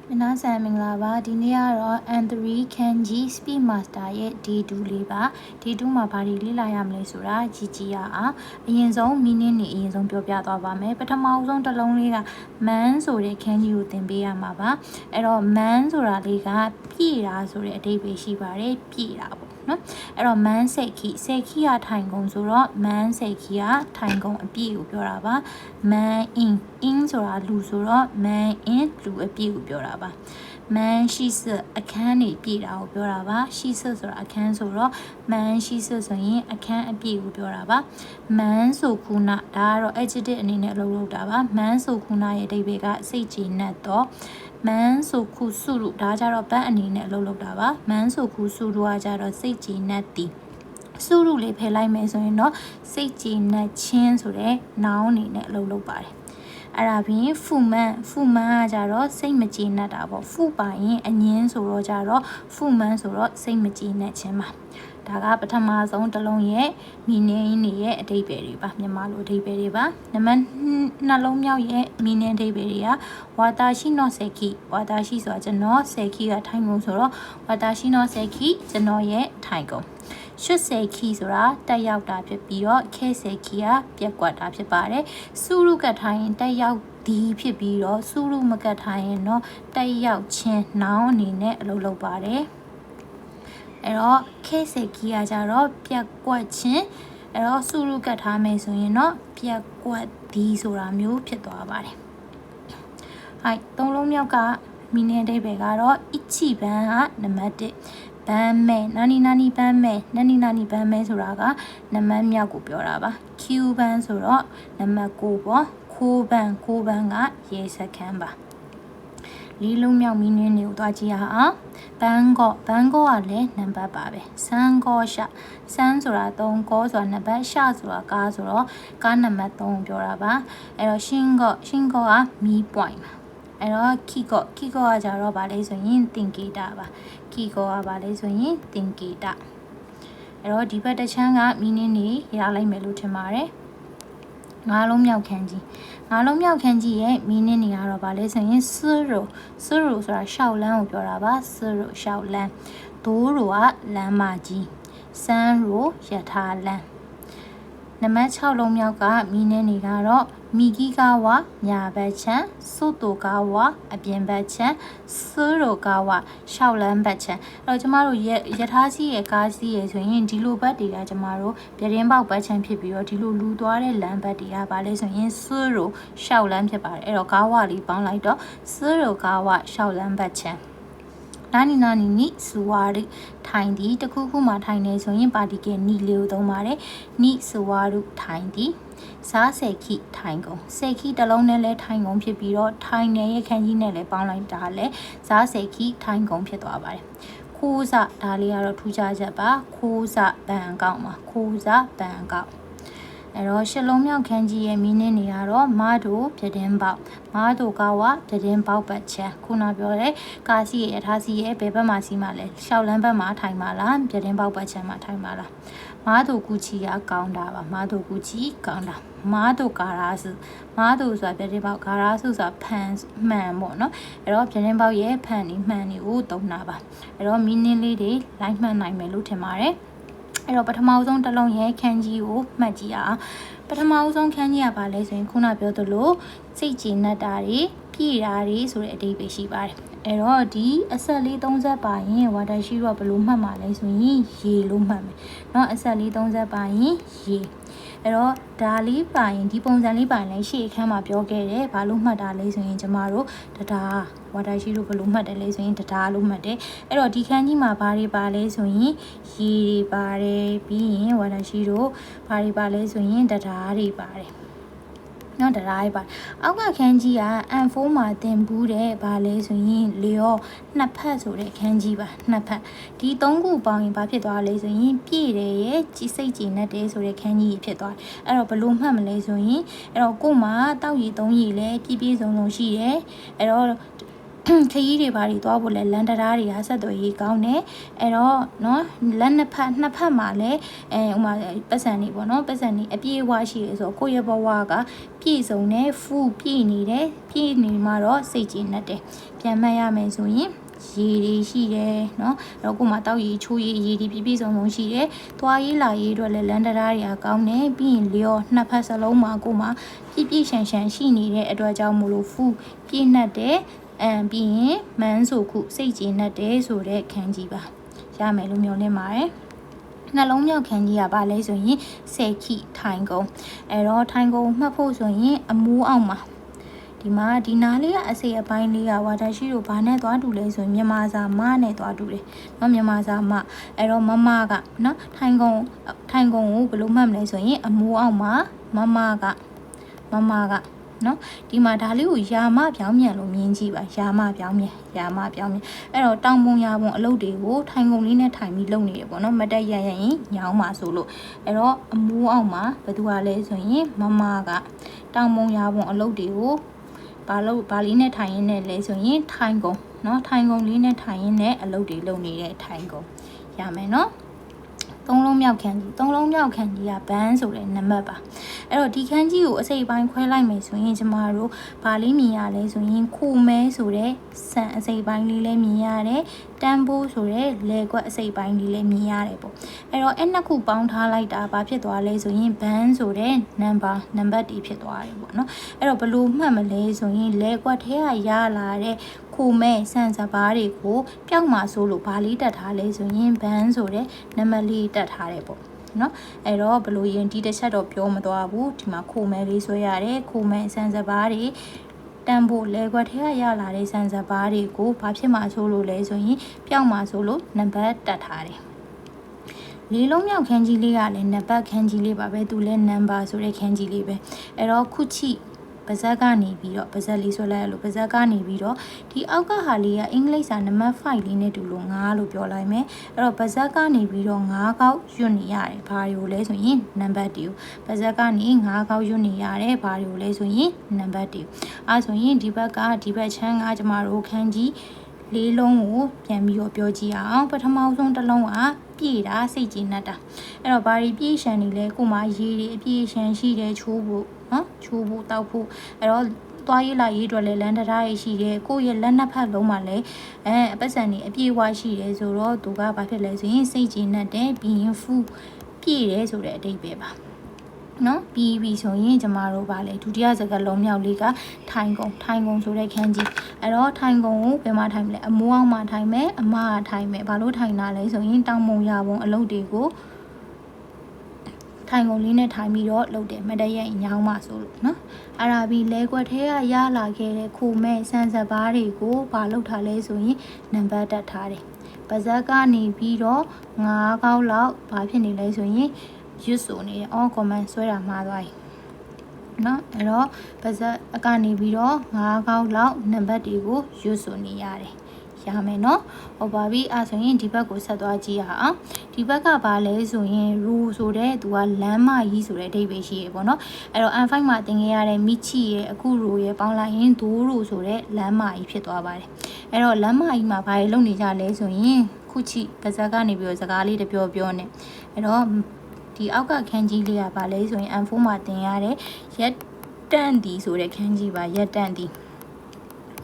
皆さんမင်္ဂလာပါဒီနေ့ကတော့ N3 Kanji Speed Master ရဲ့ D2 လေးပါ D2 မှာဘာတွေလေ့လာရမလဲဆိုတာကြည့်ရအောင်အရင်ဆုံး meaning တွေအရင်ဆုံးပြောပြသွားပါမယ်ပထမဆုံးတစ်လုံးလေးက man ဆိုတဲ့ Kanji ကိုသင်ပေးရမှာပါအဲ့တော့ man ဆိုတာလေးကပြည့်တာဆိုတဲ့အဓိပ္ပာယ်ရှိပါတယ်ပြည့်တာပေါ့နော်အဲ့တော့ man စိတ်ခိကထိုင်ကုန်ဆိုတော့ man စိတ်ခိကထိုင်ကုန်အပြည့်ကိုပြောတာပါ man in ဆိုတာလူဆိုတော့ man in လူအပြည့်ကိုပြောတာပါ man ရှိစအခန်းနေပြည့်တာကိုပြောတာပါရှိစဆိုတာအခန်းဆိုတော့ man ရှိစဆိုရင်အခန်းအပြည့်ကိုပြောတာပါ man ဆိုခုနဒါကတော့ adjective အနေနဲ့အလုပ်လုပ်တာပါ man ဆိုခုနရဲ့အဓိပ္ပာယ်ကစိတ်ကြည်နက်တော့ man ဆိုခုစုလို့ဒါကြတော့ဘတ်အနေနဲ့အလုပ်လုပ်တာပါ man ဆိုခုစုလို့ကကြတော့စိတ်ကြည်နက်သည်စုလို့လေးဖယ်လိုက်မယ်ဆိုရင်တော့စိတ်ကြည်နက်ခြင်းဆိုတဲ့ noun အနေနဲ့အလုပ်လုပ်ပါတယ်အဲ့ဒါပြီးဖူမန်ကကြတော့စိတ်မကြည်နက်တာပေါ့ဖူပါရင်အငင်းဆိုတော့ကြတော့ဖူမန်ဆိုတော့စိတ်မကြည်နက်ခြင်းပါဒါကပထမဆုံးတစ်လုံးရဲ့ meaning တွေရဲ့အဓိပ္ပာယ်တွေပါမြန်မာလိုအဓိပ္ပာယ်တွေပါနံပါတ်2လုံးမြောက်ရဲ့ meaning အဓိပ္ပာယ်တွေကဝါတာရှိနော့ဆေခိဝါတာရှိဆိုတာကျွန်တော်ဆေခိကထိုင်ကုန်ဆိုတော့ဝါတာရှိနော့ဆေခိကျွန်တော်ရဲ့ထိုင်ကုန်ရှုစေခီဆိုတာတက်ရောက်တာဖြစ်ပြီးတော့ခဲစေခီကပြက်ကွက်တာဖြစ်ပါတယ်စုရုကထိုင်ရင်တက်ရောက်ဒီဖြစ်ပြီးတော့စုရုမကထိုင်ရင်တော့တက်ရောက်ခြင်းနောင်အနေနဲ့အလုပ်လုပ်ပါတယ်အဲ့တော့ခဲစေခီကကြတော့ပြက်ကွက်ခြင်းအဲ့တော့စုရုကထားမယ်ဆိုရင်တော့ပြက်ကွက်ဒီဆိုတာမျိုးဖြစ်သွားပါတယ်ဟိုက်သုံးလုံးမြောက်ကမီနင်းအဓိပ္ပာယ်ကတော့ ichi ban ကနံပါတ်1ဘန်းမဲနာနီဘန်းမဲဘန်းမဲဆိုတာကနံပါတ်မြောက်ကိုပြောတာပါ Q ဘန်းဆိုတော့နံပါတ်9ပေါ့ခိုးဘန်းကရေစခန်းပါလေးလုံးမြောက်မီနင်းတွေကိုတွားကြည့်ရအောင်ဘန်းကောကလည်းနံပါတ်ပါပဲစန်းကောရှစန်းဆိုတာ3ကောဆိုတာနံပါတ်ရှဆိုတာကားဆိုတော့ကားနံပါတ်3ကိုပြောတာပါအဲ့တော့ရှင်းကောကမီး point ပါအဲ့တော့ခီကောကကြတော့ဗာလဲဆိုရင်သင်္ကေတပါခီကောကဗာလဲဆိုရင်သင်္ကေတအဲ့တော့ဒီဘက်တစ်ချမ်းက meaning တွေရလိုက်မယ်လို့ထင်ပါတယ်ငါးလုံးမြောက်ခန်းကြီးရဲ့ meaning တွေကတော့ဗာလဲဆိုရင်စရိုဆိုတာရှောက်လန်းကိုပြောတာပါစရိုရှောက်လန်းဒိုးရိုကလမ်းမကြီးစန်းရိုရထားလမ်းနံပါတ်6လုံးမြောက်က meaning တွေကတော့မီဂီကာဝါညာဘက်ချမ်းစုတိုကာဝါအပြင်ဘက်ချမ်းစရိုကာဝါရှောက်လန်းဘက်ချမ်းအဲ့တော့ကျမတို့ရထားစီးရဲ့ကားစီးရဲ့ဆိုရင်ဒီလိုဘက်တွေကကျမတို့ပြတင်းပေါက်ဘက်ချမ်းဖြစ်ပြီးတော့ဒီလိုလူသွားတဲ့လမ်းဘက်တွေကဗာလဲဆိုရင်စရိုရှောက်လန်းဖြစ်ပါတယ်အဲ့တော့ကာဝါလေးပေါင်းလိုက်တော့စရိုကာဝါရှောက်လန်းဘက်ချမ်းနာနီနိစူဝါရီထိုင်သည်တခုခုမှထိုင်နေဆိုရင်ပါတီကနီလေးကိုသုံးပါတယ်နိစူဝါရုထိုင်သည်စားစေခိထိုင်ကုန်စေခိတစ်လုံးနဲ့လည်းထိုင်ကုန်ဖြစ်ပြီးတော့ထိုင်နေရဲ့ခန်းကြီးနဲ့လည်းပေါင်းလိုက်တာလည်းစားစေခိထိုင်ကုန်ဖြစ်သွားပါတယ်ခိုးစဒါလေးကတော့ထူးခြားချက်ပါခိုးစဘန်အကောင့်ပါခိုးစဘန်အကောင့်အဲ့တော့ရှစ်လုံးမြောက်ခန်းကြီးရဲ့ meaning တွေကတော့မားတို့ပြတင်းပေါက်မားတို့ကဝပြတင်းပေါက်ပတ်ချမ်းခုနပြောတဲ့ကာစီရဲ့အထားစီရဲ့ဘယ်ဘက်မှာစီမှာလဲရှောက်လန်းဘက်မှာထိုင်ပါလားပြတင်းပေါက်ပတ်ချမ်းမှာထိုင်ပါလားမားတို့ကူချီကကောင်းတာပါမားတို့ကူချီကောင်းတာမားတို့ကာရာစုမားတို့ဆိုတာပြတင်းပေါက်ကာရာစုဆိုတာဖန်မှန်ပေါ့နော်အဲ့တော့ပြတင်းပေါက်ရဲ့ဖန်နေမှန်နေကိုသုံးတာပါအဲ့တော့ meaning လေးတွေလိုက်မှန်နိုင်မယ်လို့ထင်ပါတယ်အဲ့တော့ပထမဆုံးတစ်လုံးရဲ့ခန်းကြီးကိုမှတ်ကြည့်အောင်ပထမဆုံးခန်းကြီးကဘာလဲဆိုရင်ခုနပြောသလိုစိတ်ကြည်နက်တာတွေပြည့်တာတွေဆိုတဲ့အဓိပ္ပာယ်ရှိပါတယ်အဲ့တော့ဒီအဆက်လေး30ပါရင်ဝါတာရှိတော့ဘယ်လိုမှတ်မှာလဲဆိုရင်ရေလို့မှတ်မယ်เนาะအဆက်လေး30ပါရင်ရေအဲ့တော့ဒါလေးပါရင်ဒီပုံစံလေးပါရင်လည်းရှေ့အခန်းမှာပြောခဲ့တယ်ဘာလို့မှတ်တာလဲဆိုရင်ကျမတို့တရားဝါတာရှိလို့ဘယ်လိုမှတ်တယ်လဲဆိုရင်တရားလို့မှတ်တယ်အဲ့တော့ဒီခန်းကြီးမှာဘာတွေပါလဲဆိုရင်ရေတွေပါတယ်ပြီးရင်ဝါတာရှိလို့ဘာတွေပါလဲဆိုရင်တရားတွေပါတယ်နော်တရားရေးပါအောက်ကခန်းကြီးက M4 မှာတင်ဘူးတဲ့ဗာလဲဆိုရင်လေရောနှစ်ဖက်ဆိုတဲ့ခန်းကြီးပါနှစ်ဖက်ဒီ3ခုပေါင်းရင်ဘာဖြစ်သွားလဲဆိုရင်ပြည့်တယ်ရဲ့ကြီးစိတ်ကြည်နဲ့တယ်ဆိုတဲ့ခန်းကြီးဖြစ်သွားတယ်အဲ့တော့ဘလို့မှတ်မလဲဆိုရင်အဲ့တော့ကို့မှာတောက်ရည်3ရည်လဲပြည့်စုံရှိတယ်အဲ့တော့ ခရီးတွေဘာတွေသွားဖို့လဲလန်တရာတွေကဆက်သွယ်ရေးကောင်းတယ်အဲ့တော့နော်လက်နှစ်ဖက်မှာလဲဥမာပတ်စံနေပေါ့နော်ပတ်စံနေအပြည့်အဝရှိရဆိုကိုယ့်ရဲ့ဘဝကပြည့်စုံတယ်ဖူးပြည့်နေတယ်ပြည့်နေမှာတော့စိတ်ကြည်နေတယ်ပြန်မှတ်ရမယ်ဆိုရင်ရေတွေရှိတယ်เนาะအဲ့တော့ကိုမှတောက်ရည်ချိုးရည်ရေတွေပြည့်စုံရှိတယ်သွားရေးလာရေးအတွက်လည်းလန်တရာတွေကကောင်းတယ်ပြီးရင်လျော်နှစ်ဖက်စလုံးမှာကိုမှပြည့်ရှန်ရှိနေတဲ့အတွက်ကြောင့်မို့လို့ဖူးပြည့်နှက်တယ်ပြီးရင်မန်းဆိုခုစိတ်ကြည်နှက်တယ်ဆိုတဲ့ခန်းကြီးပါရမယ်လို့မျှော်လင့်ပါတယ်နှလုံးမြောက်ခန်းကြီးကပါလဲဆိုရင်ဆယ်ခိထိုင်ကုန်အဲ့တော့ထိုင်ကုန်မှတ်ဖို့ဆိုရင်အမိုးအောက်မှာဒီမှာဒီနားလေးကအစိအပိုင်းလေးကဝါတာရှိတို့ဘာနဲ့သွားတူလဲဆိုရင်မြန်မာစာမနဲ့သွားတူတယ်เนาะမြန်မာစာမအဲ့တော့မမကเนาะထိုင်ကုန်ကိုဘယ်လိုမှတ်မလဲဆိုရင်အမိုးအောက်မှာမမကနော်ဒီမှာဒါလေးကိုယာမပြောင်းမြန်လို့မြင်ကြည့်ပါယာမပြောင်းမြန်အဲ့တော့တောင်ပုံယာပုံအလုပ်တွေကိုထိုင်ကုန်လေးနဲ့ထိုင်ပြီးလုပ်နေတယ်ပေါ့နော်မတက်ရရင်ညောင်းပါဆိုလို့အဲ့တော့အမိုးအောက်မှာဘယ်သူကလဲဆိုရင်မမကတောင်ပုံယာပုံအလုပ်တွေကိုဘာလေးနဲ့ထိုင်ရင်းနဲ့လဲဆိုရင်ထိုင်ကုန်နော်ထိုင်ကုန်လေးနဲ့ထိုင်ရင်းနဲ့အလုပ်တွေလုပ်နေတဲ့ထိုင်ကုန်ရမယ်နော်သုံးလုံးမြောက်ခန်းကြီးကဘန်းဆိုတဲ့နံပါတ်ပါအဲ့တော့ဒီခန်းကြီးကိုအစိပ်ပိုင်းခွဲလိုက်မယ်ဆိုရင်ကျမတို့ဗာလေးမြင်ရလဲဆိုရင်ခိုမဲဆိုတဲ့ဆန်အစိပ်ပိုင်းလေးလည်းမြင်ရတယ်တန်ဖိုးဆိုတဲ့လေကွက်အစိပ်ပိုင်းလေးလည်းမြင်ရတယ်ပေါ့အဲ့တော့အဲ့နှစ်ခုပေါင်းထားလိုက်တာဘာဖြစ်သွားလဲဆိုရင်ဘန်းဆိုတဲ့နံပါတ်တီဖြစ်သွားတယ်ပေါ့နော်အဲ့တော့ဘလို့မှတ်မလဲဆိုရင်လေကွက်ထဲကရလာတဲ့ခိုမဲဆန်စပါးတွေကိုပျောက်မှာဆိုလို့ဗာလေးတက်ထားလဲဆိုရင်ဘန်းဆိုတဲ့နံပါတ်လေးတက်ထားတယ်ပေါ့နော်အဲ့တော့ဘလို့ရင်ဒီတစ်ချက်တော့ပြောမသွားဘူးဒီမှာခိုမဲလေးဆွဲရတယ်ခိုမဲဆန်စပါးတွေတန်ဖို့လဲခွက်ထဲကရလာတဲ့ဆန်စပါးတွေကိုဘာဖြစ်မှာဆိုလို့လဲဆိုရင်ပျောက်မှာဆိုလို့နံပါတ်တက်ထားတယ်လေးလုံးမြောက်ခန်းကြီးလေးကလည်းနံပါတ်ခန်းကြီးလေးပါပဲသူလည်းနံပါတ်ဆိုတဲ့ခန်းကြီးလေးပဲအဲ့တော့ခုချိပါဇက်ကနေပြီးတော့ပါဇက်လေးဆွဲလိုက်ရလို့ပါဇက်ကနေပြီးတော့ဒီအောက်ကဟာလေးကအင်္ဂလိပ်စာနံပါတ်5လေးနဲ့တူလို့9လို့ပြောလိုက်မယ်အဲ့တော့ပါဇက်ကနေပြီးတော့9ကောက်ရွတ်နေရတယ်ဘာတွေကိုလဲဆိုရင်နံပါတ်တီကိုပါဇက်ကနေ9ကောက်ရွတ်နေရတယ်ဘာတွေကိုလဲဆိုရင်နံပါတ်တီအဲဆိုရင်ဒီဘက်ချမ်းကကျမတို့ခန်းကြီးလေးလုံးကိုပြန်ပြီးတော့ပြောကြည့်အောင်ပထမဆုံးတစ်လုံးကပြည့်တာစိတ်ကြည်နှက်တာအဲ့တော့ဘာတွေပြည့်ရှန်နေလဲကိုမှရေတွေအပြည့်ရှန်ရှိတယ်ချိုးဖို့နော်ချိုးဖို့တောက်ဖို့အဲ့တော့သွားရေးလာရေးအတွက်လည်းလန်တရာရရှိတယ်ကိုယ့်ရဲ့လက်နှစ်ဖက်လုံးမှာလည်းအပတ်စံနေအပြည့်ဝရှိတယ်ဆိုတော့သူကဘာဖြစ်လဲဆိုရင်စိတ်ကြည်နှက်တယ်ပြီးရင်ဖူးပြည့်တယ်ဆိုတဲ့အဓိပ္ပာယ်ပါနော်ပြီးဆိုရင်ကျမတို့ဗာလေဒုတိယစကားလုံးမြောက်လေးကထိုင်ကုန်ဆိုတဲ့ခန်းကြီးအဲ့တော့ထိုင်ကုန်ကိုဘယ်မှာထိုင်မလဲအမိုးအောက်မှာထိုင်မယ်အမကထိုင်မယ်ဘာလို့ထိုင်တာလဲဆိုရင်တောင်ပုံရပုံအလုပ်တွေကိုထိုင်ကုန်လေးနဲ့ထိုင်ပြီးတော့လုပ်တယ်မတည့်ရညောင်းမှဆိုလို့နော်အဲ့ဒါပြီးလဲကွက်ထဲကရလာခဲ့တဲ့ခိုမဲ့ဆန်စပါးတွေကိုဘာလုပ်ထားလဲဆိုရင်နံပါတ်တက်ထားတယ်ပါဇက်ကနေပြီးတော့9ကောက်လောက်ဘာဖြစ်နေလဲဆိုရင်ရွတ်ဆိုနေတယ်အော် comment ဆွဲတာမှားသွားပြီနော်အဲ့တော့ပါဇက်အကနေပြီးတော့9ကောက်လောက်နံပါတ်တွေကိုရွတ်ဆိုနေရတယ်ရမယ်နော်ဟုတ်ပါပြီအဲဆိုရင်ဒီဘက်ကိုဆက်သွားကြည့်ရအောင်ဒီဘက်ကဘာလဲဆိုရင်ရူဆိုတဲ့သူကလမ်းမကြီးဆိုတဲ့အဓိပ္ပာယ်ရှိရပေါ့နော်အဲ့တော့ N5 မှာသင်ခဲ့ရတဲ့မိချီရဲ့အခုရူရဲ့ပေါင်းလိုက်ရင်ဒိုးရူဆိုတဲ့လမ်းမကြီးဖြစ်သွားပါတယ်အဲ့တော့လမ်းမကြီးမှာဘာတွေလုပ်နေကြလဲဆိုရင်ခုချိပါဇက်ကနေပြီးတော့စကားလေးတပြောနေအဲ့တော့ဒီအောက်ကခန်းကြီးလေးကဘာလဲဆိုရင် N4 မှာသင်ရတဲ့ရက်တန့်တီဆိုတဲ့ခန်းကြီးပါရက်တန့်တီ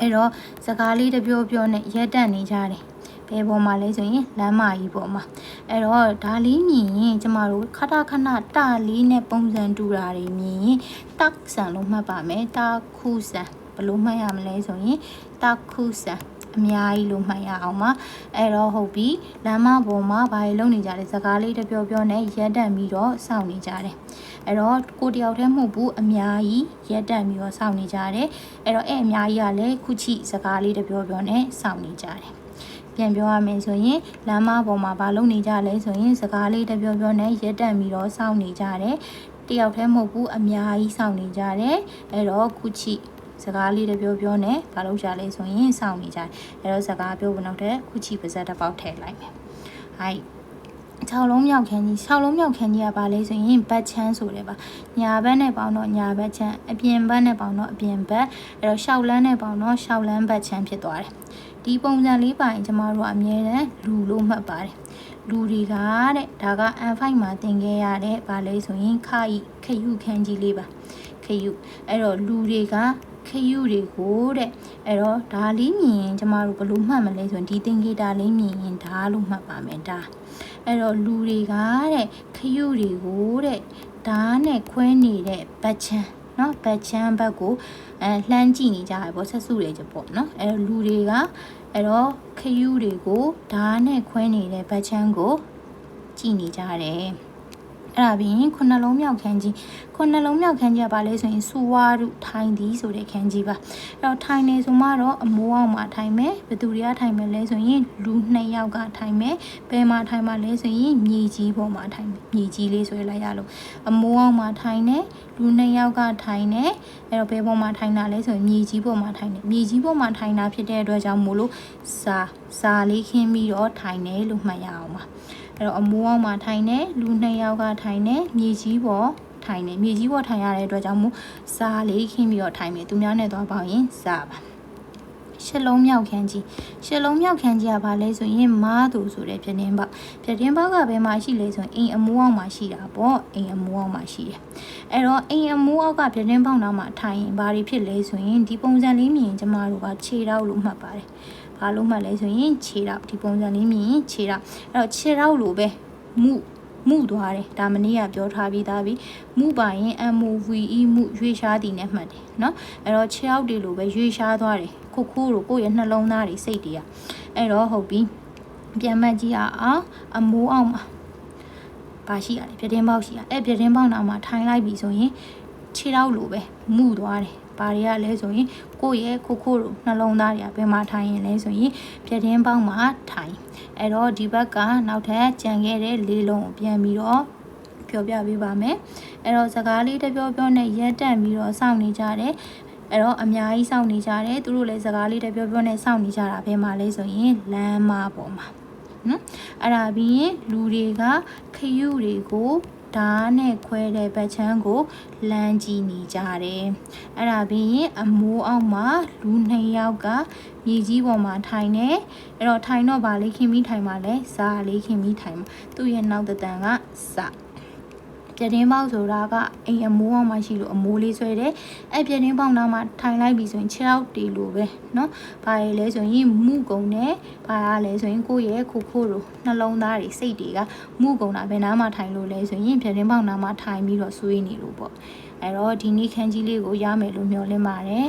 အဲ့တော့စကားလေးတပြောနဲ့ရက်တန့်နေကြတယ်ဘယ်ပေါ်မှာလဲဆိုရင်လမ်းမကြီးပေါ်မှာအဲ့တော့ဒါလေးမြင်ရင်ကျမတို့ခဏတာလေးနဲ့ပုံစံတူတာတွေမြင်ရင်တက်ဆန်လို့မှတ်ပါမယ်တာခုဆန်ဘယ်လိုမှတ်ရမလဲဆိုရင်တာခုဆန်အများကြီးလို့မှတ်ရအောင်ပါအဲ့တော့ဟုတ်ပြီလမ်းမပေါ်မှာဘာတွေလုပ်နေကြလဲစကားလေးတပြောနဲ့ရက်တန့်ပြီးတော့စောင့်နေကြတယ်အဲ့တော့ကိုတယောက်တည်းမဟုတ်ဘူးအများကြီးရက်တန့်ပြီးတော့စောင့်နေကြတယ်အဲ့တော့အများကြီးကလည်းခုချိစကားလေးတပြောနဲ့စောင့်နေကြတယ်ပြန်ပြောရမယ်ဆိုရင်လမ်းမပေါ်မှာဘာလုပ်နေကြလဲဆိုရင်စကားလေးတပြောနဲ့ရက်တန့်ပြီးတော့စောင့်နေကြတယ်တယောက်တည်းမဟုတ်ဘူးအများကြီးစောင့်နေကြတယ်အဲ့တော့ခုချိစကားလေးတပြောနဲ့ဘာလုပ်ကြလဲဆိုရင်စောင့်နေကြတယ်အဲ့တော့စကားပြောဘနောက်တဲ့ခုချိပါဇက်တစ်ပေါက်ထည့်လိုက်မယ်ဟိုက် 6လုံးမြောက်ခန်းကြီး6လုံးမြောက်ခန်းကြီးကဘာလဲဆိုရင်ဘတ်ချမ်းဆိုတယ်ပါညာဘက်နဲ့ပေါင်းတော့ညာဘတ်ချမ်းအပြင်ဘက်နဲ့ပေါင်းတော့အပြင်ဘက်အဲ့တော့6လမ်းနဲ့ပေါင်းတော့6လမ်းဘတ်ချမ်းဖြစ်သွားတယ်ဒီပုံစံလေးပါရင်ကျမတို့အမြဲတမ်းလူလို့မှတ်ပါတယ်လူတွေကတဲ့ဒါက N5 မှာသင်ခဲ့ရတဲ့ဘာလဲဆိုရင်ခယူခန်းကြီးလေးပါခယူအဲ့တော့လူတွေကခယူတွေကိုတဲ့အဲ့တော့ဒါလေးမြင်ရင်ကျမတို့ဘယ်လိုမှတ်မလဲဆိုရင်ဒီသင်္ကေတလေးမြင်ရင်ဒါလို့မှတ်ပါမယ်ဒါအဲ့တော့လူတွေကတဲ့ခယူတွေကိုတဲ့ဒါနဲ့ခွဲနေတဲ့ဘတ်ချမ်းနော်ဘတ်ချမ်းဘက်ကိုလှမ်းကြည့်နေကြရပေါ့ဆက်စုတွေကြပေါ့နော်အဲ့တော့လူတွေကအဲ့တော့ခယူတွေကိုဓာတ်နဲ့ခွဲနေတဲ့ဘတ်ချမ်းကိုကြည့်နေကြတယ်အဲ့ဒါပြီးရင်ခုနှလုံးမြောက်ခန်းကြီးခုနှလုံးမြောက်ခန်းကြီးကဘာလဲဆိုရင်စူဝါရုထိုင်သည်ဆိုတဲ့ခန်းကြီးပါအဲ့တော့ထိုင်နေဆိုမှတော့အမိုးအောက်မှာထိုင်မယ်ဘယ်သူတွေကထိုင်မယ်လဲဆိုရင်လူ2ယောက်ကထိုင်မယ်ဘယ်မှာထိုင်မှာလဲဆိုရင်မြေကြီးပေါ်မှာထိုင်မယ်မြေကြီးလေးဆွဲလိုက်ရလို့အမိုးအောက်မှာထိုင်နေလူ2ယောက်ကထိုင်နေအဲ့တော့ဘယ်ပေါ်မှာထိုင်တာလဲဆိုရင်မြေကြီးပေါ်မှာထိုင်နေမြေကြီးပေါ်မှာထိုင်တာဖြစ်တဲ့အတွက်ကြောင့်မို့လို့စာလေးခင်းပြီးတော့ထိုင်နေလို့မှတ်ရအောင်ပါအဲ့တော့အမိုးအောက်မှာထိုင်နေလူ2ယောက်ကထိုင်နေမြေကြီးပေါ်ထိုင်နေမြေကြီးပေါ်ထိုင်ရတဲ့အတွက်ကြောင့်မို့စာလေးခင်းပြီးတော့ထိုင်မယ်သူများနဲ့သွားပေါင်းရင်စာပါရှစ်လုံးမြောက်ခန်းကြီးရှစ်လုံးမြောက်ခန်းကြီးကဘာလဲဆိုရင်မားသူဆိုတဲ့ပြတင်းပေါက်ကဘယ်မှာရှိလဲဆိုရင်အိမ်အမိုးအောက်မှာရှိတာပေါ့အိမ်အမိုးအောက်မှာရှိတယ်အဲ့တော့အိမ်အမိုးအောက်ကပြတင်းပေါက်နားမှာထိုင်ရင်ဘာတွေဖြစ်လဲဆိုရင်ဒီပုံစံလေးမြင်ကျမတို့ကခြေထောက်လို့မှတ်ပါတယ်ဘာလို့မှတ်လဲဆိုရင်ခြေထောက်ဒီပုံစံလေးမြင်ခြေထောက်အဲ့တော့ခြေထောက်လိုပဲမှုသွားတယ်ဒါမနေ့ကပြောထားပြီးသားပြီမှုပါရင် MOVE မှုရွေးရှားသည်နဲ့မှတ်တယ်เนาะအဲ့တော့ခြေထောက်တွေလိုပဲရွေးရှားသွားတယ်ခိုးတို့ကိုယ့်ရဲ့နှလုံးသားတွေစိတ်တွေကအဲ့တော့ဟုတ်ပြီပြန်မှတ်ကြည့်အောင်အမိုးအောက်မှာဘာရှိရလဲပြတင်းပေါက်ရှိရအဲ့ပြတင်းပေါက်နာမှာထိုင်လိုက်ပြီဆိုရင်ခြေထောက်လိုပဲမှုသွားတယ်ဘာတွေကလဲဆိုရင်ကိုယ့်ရဲ့ခိုးတို့နှလုံးသားတွေကဘယ်မှာထိုင်ရင်လဲဆိုရင်ပြတင်းပေါက်မှာထိုင်အဲ့တော့ဒီဘက်ကနောက်ထပ်ကြံခဲ့တဲ့လေးလုံးကိုပြန်ပြီးတော့ပြောပြပေးပါမယ်အဲ့တော့စကားလေးတစ်ပြောနဲ့ရက်တက်ပြီးတော့စောင့်နေကြတယ်အဲ့တော့အများကြီးစောင့်နေကြတယ်သူတို့လည်းစကားလေးတစ်ပြောနဲ့စောင့်နေကြတာဘယ်မှာလဲဆိုရင်လမ်းမပေါ်မှာနော်အဲ့ဒါပြီးရင်လူတွေကခယူတွေကိုဓာတ်နဲ့ခွဲတဲ့ဘတ်ချမ်းကိုလမ်းကြည့်နေကြတယ်အဲ့ဒါပြီးရင်အမိုးအောက်မှာလူ2ယောက်ကမြေကြီးပေါ်မှာထိုင်နေအဲ့တော့ထိုင်တော့ဗာလေးခင်းပြီးထိုင်ပါလဲစာလေးခင်းပြီးထိုင်မှာသူ့ရဲ့နောက်တန်ကစာပြတင်းပေါက်ဆိုတာကအိမ်အမိုးအောက်မှာရှိလို့အမိုးလေးဆွဲတယ်အဲ့ပြတင်းပေါက်နားမှာထိုင်လိုက်ပြီဆိုရင်ခြေထောက်တီလိုပဲเนาะဘာလဲလဲဆိုရင်မှုကုံနဲ့ဘာလဲဆိုရင်ကိုယ့်ရဲ့ခိုးတို့နှလုံးသားတွေစိတ်တွေကမှုကုံတာဘယ်နားမှာထိုင်လို့လဲဆိုရင်ပြတင်းပေါက်နားမှာထိုင်ပြီးတော့ဆွေးနေလို့ပေါ့အဲ့တော့ဒီနေ့ခန်းကြီးလေးကိုရမယ်လို့မျှော်လင့်ပါတယ်